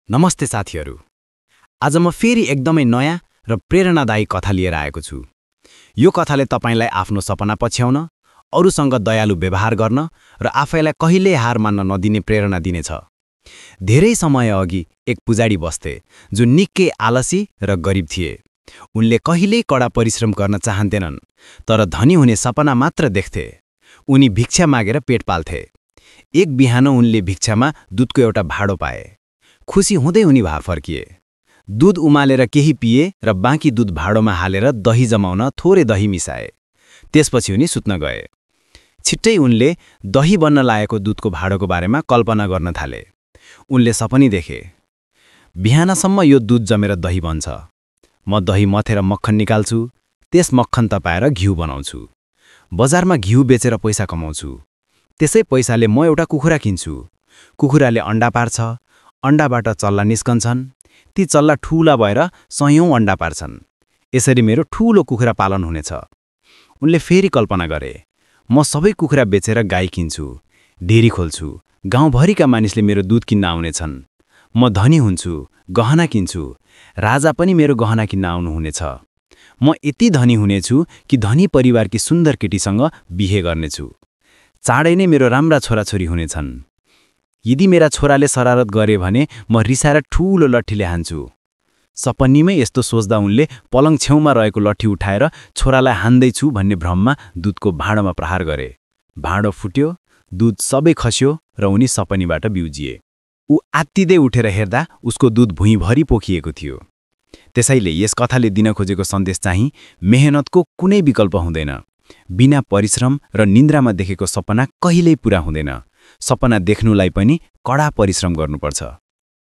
नमस्ते साथीहरू। आज म फेरि एकदमै नयाँ र प्रेरणादायी कथा लिएर आएको छु। यो कथाले तपाईलाई आफ्नो सपना पछ्याउन, अरूसँग दयालु व्यवहार गर्न र आफैलाई कहिल्यै हार मान्न नदिने प्रेरणा दिनेछ। धेरै समय अघि एक पुजारी बस्थे जो निकै आलसी र गरिब थिए। उनले कहिल्यै कडा परिश्रम गर्न चाहन्थेनन्, तर धनी हुने सपना मात्र देख्थे। उनी भिक्षा मागेर पेट पाल्थे। एक बिहान उनले भिक्षामा दुधको एउटा भाँडो पाए। खुसी हुँदै उनी भा फर्किए। दूध उमालेर केही पिए र बाँकी दूध भाँडोमा हालेर दही जमाउन थोरै दही मिसाए। त्यसपछि उनी सुत्न गए। छिट्टै उनले दही बन्न लागेको दूधको भाँडोको बारेमा कल्पना गर्न थाले। उनले सपनी देखे, बिहानसम्म यो दूध जमेर दही बन्छ। म दही मथेर मक्खन निकाल्छु, त्यस मक्खन तपाएर घिउ बनाउँछु। बजारमा घिउ बेचेर पैसा कमाउँछु। त्यसै पैसाले म एउटा कुखुरा किन्छु। कुखुराले अण्डा पार्छ, अण्डाबाट चल्ला निस्कन्छन्। ती चल्ला ठूला भएर सयौं अण्डा पार्छन्। यसरी मेरो ठूलो कुखुरा पालन हुनेछ। उनले फेरि कल्पना गरे, म सबै कुखुरा बेचेर गाई किन्छु, डेरी खोल्छु। गाउँभरिका मानिसले मेरो दूध किन्न आउनेछन्। म धनी हुन्छु, गहना किन्छु। राजा पनि मेरो गहना किन्न आउनुहुनेछ। म यति धनी हुनेछु कि धनी परिवारकी सुन्दर केटीसँग बिहे गर्नेछु। चाँडै नै मेरो राम्रा छोराछोरी हुनेछन्। यदि मेरा छोराले शरारत गरे भने म रिसाएर ठूलो लट्ठीले हान्छु। सपनीमै यस्तो सोच्दा उनले पलङ छेउमा रहेको लट्ठी उठाएर छोरालाई हान्दैछु भन्ने भ्रममा दूधको भाँडोमा प्रहार गरे। भाँडो फुट्यो, दूध सबै खस्यो र उनी सपनीबाट बिउजिए। ऊ आत्तिँदै उठेर हेर्दा उसको दूध भुइँभरि पोखिएको थियो। त्यसैले यस कथाले दिन खोजेको सन्देश चाहिँ मेहनतको कुनै विकल्प हुँदैन। बिना परिश्रम र निन्द्रामा देखेको सपना कहिल्यै पूरा हुँदैन। सपना देख्नुलाई पनि कडा परिश्रम गर्नुपर्छ।